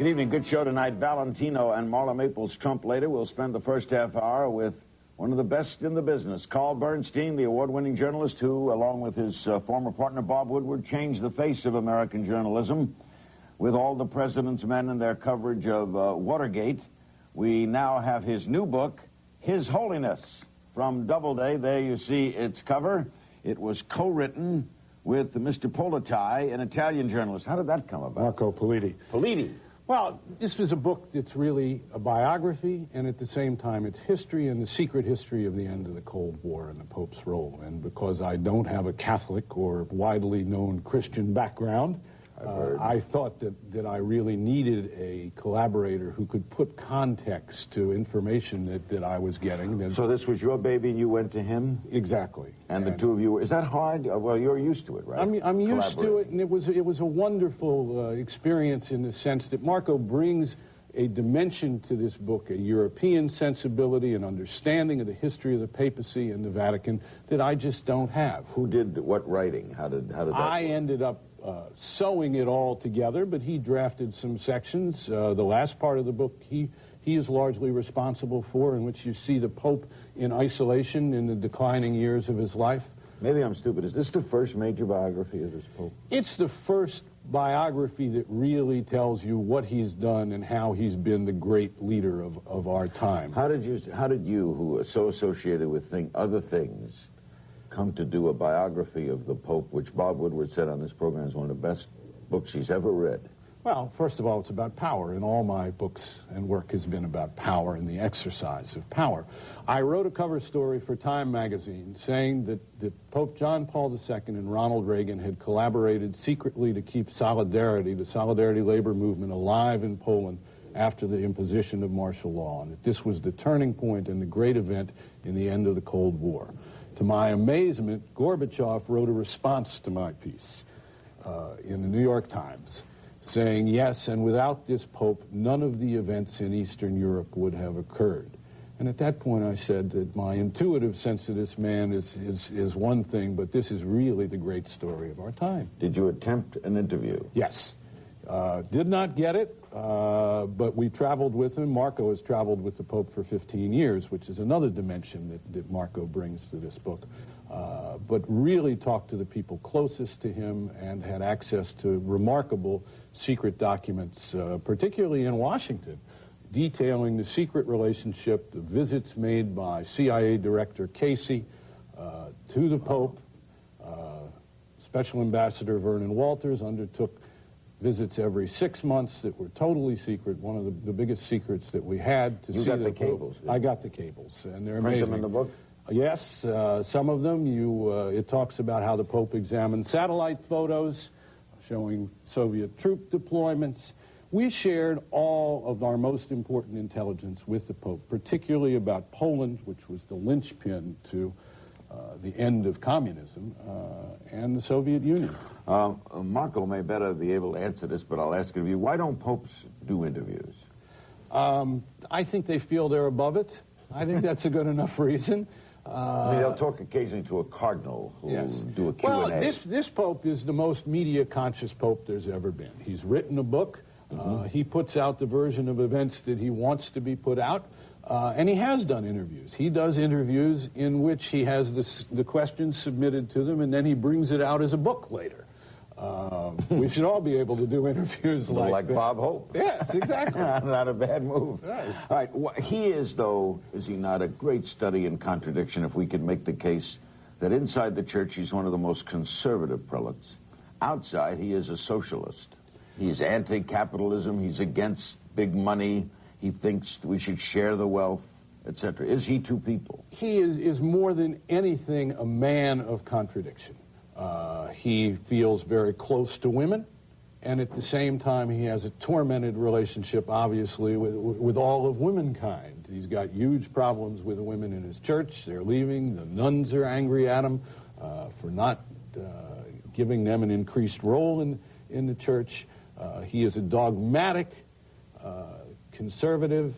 Good evening. Good show tonight. Valentino and Marla Maples Trump later. We'll spend the first half hour with one of the best in the business, Carl Bernstein, the award-winning journalist who, along with his former partner Bob Woodward, changed the face of American journalism with all the president's men and their coverage of Watergate. We now have his new book, His Holiness, from Doubleday. There you see its cover. It was co-written with Mr. Politi, an Italian journalist. How did that come about? Marco Politi. Politi. Well, this was a book that's really a biography, and at the same time it's history and the secret history of the end of the Cold War and the Pope's role. And because I don't have a Catholic or widely known Christian background, I thought that I really needed a collaborator who could put context to information that I was getting. So this was your baby and you went to him? Exactly. And the two of you, is that hard? Well, you're used to it, right? I'm used to it, and it was a wonderful experience in the sense that Marco brings a dimension to this book, a European sensibility and understanding of the history of the papacy and the Vatican that I just don't have. Who did what writing? How did that I work? ended up sewing it all together, but he drafted some sections. The last part of the book he is largely responsible for, in which you see the Pope in isolation in the declining years of his life. Maybe I'm stupid. Is this the first major biography of this Pope? It's the first biography that really tells you what he's done and how he's been the great leader of our time. How did you, who are so associated with other things, come to do a biography of the Pope, which Bob Woodward said on this program is one of the best books he's ever read? Well, first of all, it's about power, and all my books and work has been about power and the exercise of power. I wrote a cover story for Time magazine saying that Pope John Paul II and Ronald Reagan had collaborated secretly to keep Solidarity, the Solidarity labor movement, alive in Poland after the imposition of martial law, and that this was the turning point and the great event in the end of the Cold War. To my amazement, Gorbachev wrote a response to my piece in the New York Times, saying, yes, and without this Pope, none of the events in Eastern Europe would have occurred. And at that point I said that my intuitive sense of this man is one thing, but this is really the great story of our time. Did you attempt an interview? Yes. Did not get it, but we traveled with him. Marco has traveled with the Pope for 15 years, which is another dimension that Marco brings to this book. But really talked to the people closest to him and had access to remarkable secret documents, particularly in Washington, detailing the secret relationship, the visits made by CIA Director Casey to the Pope. Special Ambassador Vernon Walters undertook visits every 6 months that were totally secret, one of the biggest secrets that we had to see the Pope. You got the cables? I got the cables, and they're amazing. amazing. Print them in the book? Yes, some of them. It talks about how the Pope examined satellite photos showing Soviet troop deployments. We shared all of our most important intelligence with the Pope, particularly about Poland, which was the linchpin to the end of communism, and the Soviet Union. Marco may better be able to answer this, but I'll ask it of you. Why don't popes do interviews? I think they feel they're above it. I think that's a good enough reason. I mean, they'll talk occasionally to a cardinal who do a Q&A. Well, this Pope is the most media-conscious Pope there's ever been. He's written a book. He puts out the version of events that he wants to be put out. And he has done interviews. He does interviews in which he has the questions submitted to them, and then he brings it out as a book later. We should all be able to do interviews like that. Bob Hope. Yes, exactly. Not a bad move. Right. All right. He is, though, is he not, a great study in contradiction, if we could make the case that inside the church he's one of the most conservative prelates. Outside, he is a socialist. He's anti-capitalism. He's against big money. He thinks we should share the wealth, etc. Is he two people? He is more than anything a man of contradiction. He feels very close to women, and at the same time he has a tormented relationship, obviously, with all of womankind. He's got huge problems with the women in his church. They're leaving. The nuns are angry at him for not giving them an increased role in the church. He is a dogmatic conservative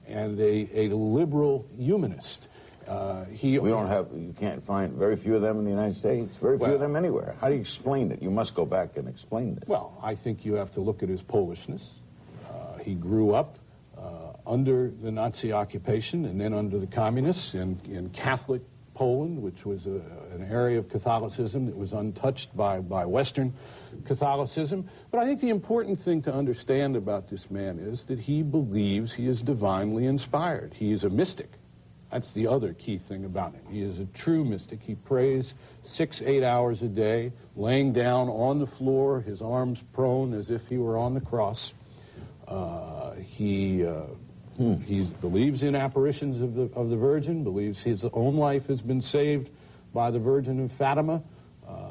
and a liberal humanist. You can't find very few of them in the United States, very few of them anywhere. How do you explain it? You must go back and explain this. Well, I think you have to look at his Polishness. He grew up under the Nazi occupation and then under the communists in Catholic Poland, which was an area of Catholicism that was untouched by Western Catholicism. But I think the important thing to understand about this man is that he believes he is divinely inspired. He is a mystic. That's the other key thing about him. He is a true mystic. He prays 6-8 hours a day, laying down on the floor, his arms prone as if he were on the cross. He believes in apparitions of the Virgin, believes his own life has been saved by the Virgin of Fatima.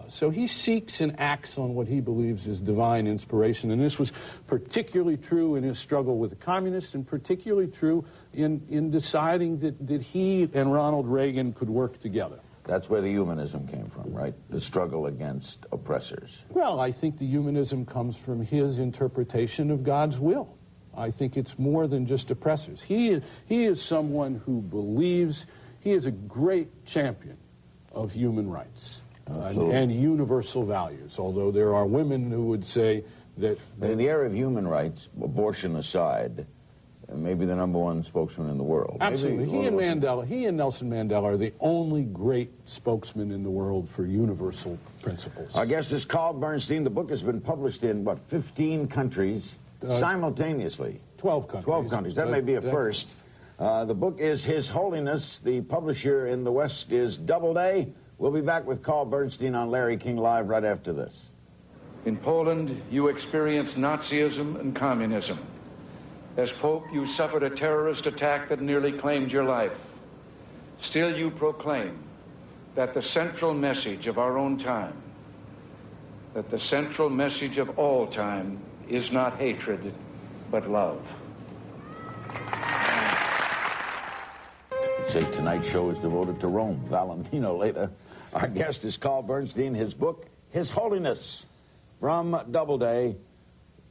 So he seeks and acts on what he believes is divine inspiration. And this was particularly true in his struggle with the communists, and particularly true in deciding that he and Ronald Reagan could work together. That's where the humanism came from, right? The struggle against oppressors. Well, I think the humanism comes from his interpretation of God's will. I think it's more than just oppressors. He is someone who believes, he is a great champion of human rights and universal values, although there are women who would say that... But in the area of human rights, abortion aside, maybe the #1 spokesman in the world. Absolutely. He and Nelson Mandela are the only great spokesmen in the world for universal principles. Our guest is Carl Bernstein. The book has been published in, 15 countries simultaneously? 12 countries. 12 countries. That may be a first. The book is His Holiness. The publisher in the West is Doubleday. We'll be back with Carl Bernstein on Larry King Live right after this. In Poland, you experienced Nazism and communism. As Pope, you suffered a terrorist attack that nearly claimed your life. Still, you proclaim that the central message of our own time, that the central message of all time is not hatred, but love. Say tonight's show is devoted to Rome. Valentino later. Our guest is Carl Bernstein. His book, His Holiness, from Doubleday,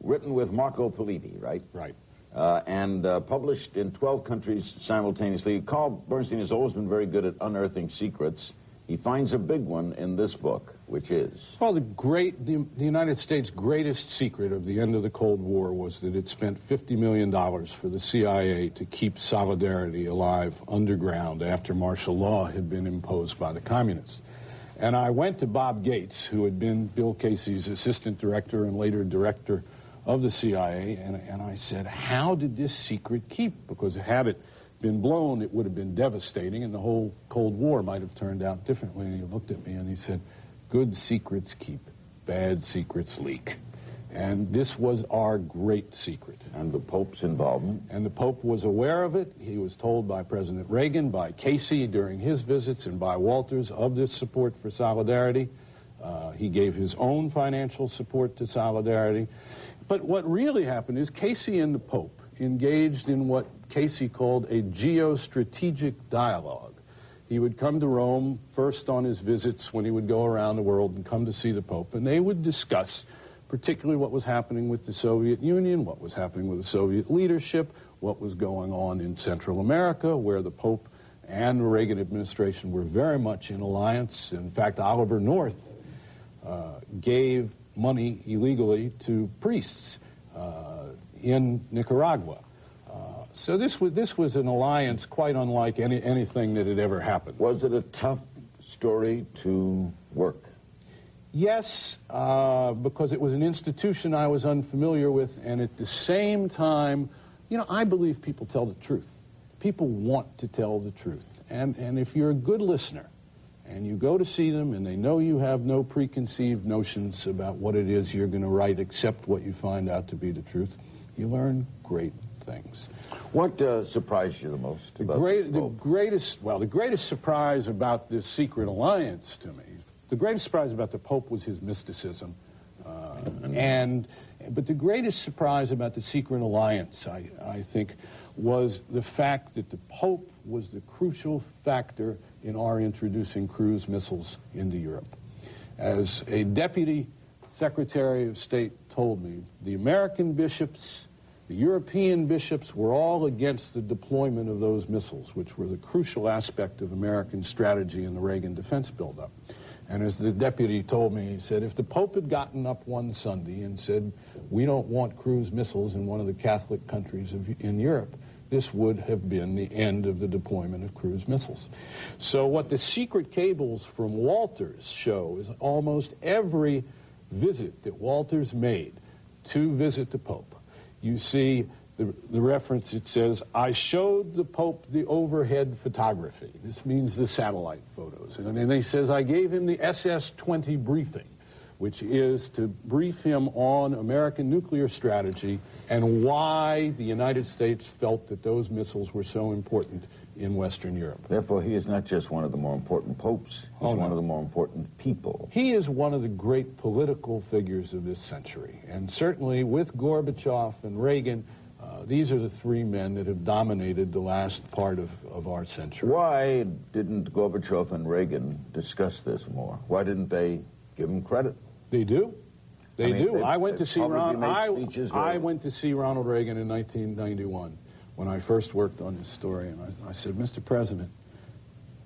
written with Marco Politi, right? Right. And published in 12 countries simultaneously. Carl Bernstein has always been very good at unearthing secrets. He finds a big one in this book, which is... Well, the United States' greatest secret of the end of the Cold War was that it spent $50 million for the CIA to keep Solidarity alive underground after martial law had been imposed by the communists. And I went to Bob Gates, who had been Bill Casey's assistant director and later director of the CIA, and I said, how did this secret keep? Because had it been blown, it would have been devastating, and the whole Cold War might have turned out differently. And he looked at me and he said, good secrets keep, bad secrets leak. And this was our great secret. And the Pope's involvement? And the Pope was aware of it. He was told by President Reagan, by Casey during his visits, and by Walters of this support for Solidarity. He gave his own financial support to Solidarity. But what really happened is Casey and the Pope engaged in what Casey called a geostrategic dialogue. He would come to Rome first on his visits when he would go around the world and come to see the Pope, and they would discuss particularly what was happening with the Soviet Union, what was happening with the Soviet leadership, what was going on in Central America, where the Pope and the Reagan administration were very much in alliance. In fact, Oliver North gave money illegally to priests in Nicaragua. So this was an alliance quite unlike anything that had ever happened. Was it a tough story to work? Yes, because it was an institution I was unfamiliar with, and at the same time, you know, I believe people tell the truth. People want to tell the truth. And if you're a good listener, and you go to see them, and they know you have no preconceived notions about what it is you're going to write except what you find out to be the truth, you learn great things. What surprised you the most? The greatest surprise about this secret alliance to me, the greatest surprise about the Pope was his mysticism. But the greatest surprise about the secret alliance, I think, was the fact that the Pope was the crucial factor in our introducing cruise missiles into Europe. As a deputy Secretary of State told me, the American bishops, the European bishops were all against the deployment of those missiles, which were the crucial aspect of American strategy in the Reagan defense buildup. And as the deputy told me, he said, if the Pope had gotten up one Sunday and said, we don't want cruise missiles in one of the Catholic countries in Europe, this would have been the end of the deployment of cruise missiles. So what the secret cables from Walters show is almost every visit that Walters made to visit the Pope. You see the reference, it says, I showed the Pope the overhead photography. This means the satellite photos. And then he says, I gave him the SS-20 briefing, which is to brief him on American nuclear strategy and why the United States felt that those missiles were so important in Western Europe. Therefore, he is not just one of the more important popes, he's one of the more important people. He is one of the great political figures of this century. And certainly with Gorbachev and Reagan, these are the three men that have dominated the last part of our century. Why didn't Gorbachev and Reagan discuss this more? Why didn't they give him credit? They do. They do. I went to see Ronald Reagan in 1991 when I first worked on this story, and I said, Mr. President,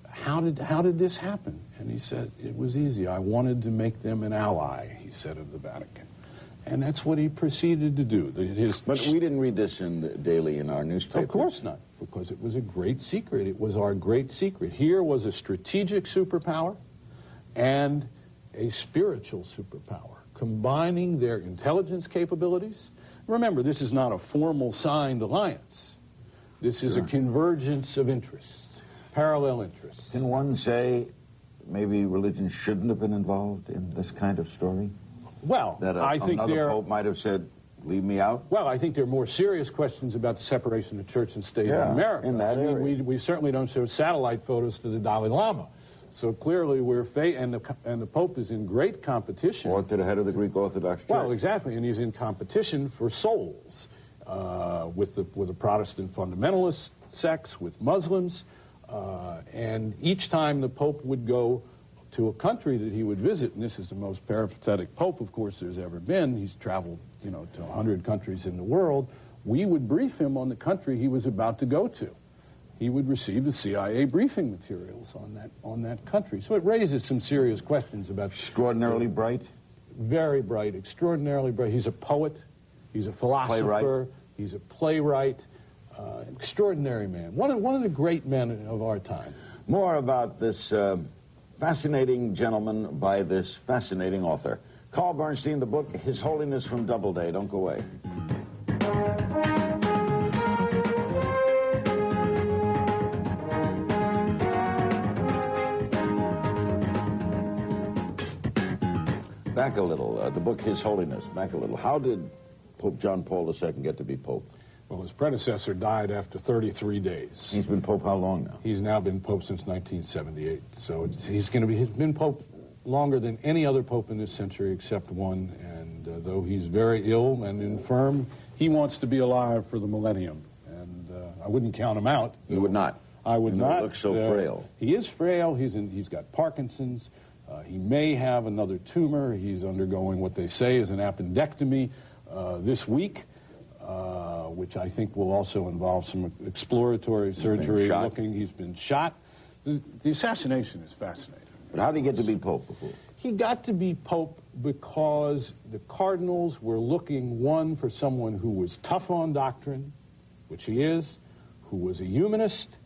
how did this happen? And he said, it was easy. I wanted to make them an ally, he said, of the Vatican. And that's what he proceeded to do. But we didn't read this daily in our newspaper. Of course not, because it was a great secret. It was our great secret. Here was a strategic superpower and a spiritual superpower, combining their intelligence capabilities. Remember, this is not a formal signed alliance. This is a convergence of interests, parallel interests. Can one say maybe religion shouldn't have been involved in this kind of story? Well, I think another pope might have said, leave me out? Well, I think there are more serious questions about the separation of church and state in America. In that area. We certainly don't show satellite photos to the Dalai Lama. So clearly and the Pope is in great competition. Or to the head of the Greek Orthodox Church. Well, exactly, and he's in competition for souls with the Protestant fundamentalist sects, with Muslims, and each time the Pope would go to a country that he would visit, and this is the most peripatetic Pope, of course, there's ever been. He's traveled, to 100 countries in the world. We would brief him on the country he was about to go to. He would receive the CIA briefing materials on that country. So it raises some serious questions about... Extraordinarily bright? Very bright, extraordinarily bright. He's a poet. He's a philosopher. Playwright. He's a playwright. Extraordinary man. One of the great men of our time. More about this fascinating gentleman by this fascinating author. Carl Bernstein, the book, His Holiness from Doubleday. Don't go away. Back a little. The book, His Holiness. Back a little. How did Pope John Paul II get to be Pope? Well, his predecessor died after 33 days. He's been Pope how long now? He's now been Pope since 1978. So he's been Pope longer than any other Pope in this century except one. And though he's very ill and infirm, he wants to be alive for the millennium. And I wouldn't count him out. You would not? I would not. He looks so frail. He is frail. He's got Parkinson's. He may have another tumor. He's undergoing what they say is an appendectomy this week. Which I think will also involve some exploratory surgery. He's been shot. The assassination is fascinating. But how did he get to be Pope before? He got to be Pope because the cardinals were looking, one, for someone who was tough on doctrine, which he is, who was a humanist,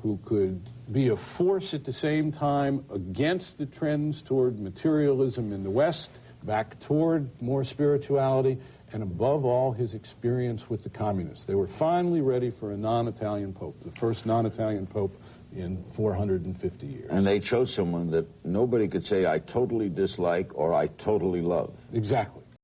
who could be a force at the same time against the trends toward materialism in the West, back toward more spirituality, and above all, his experience with the communists. They were finally ready for a non-Italian pope, the first non-Italian pope in 450 years. And they chose someone that nobody could say, I totally dislike or I totally love. Exactly.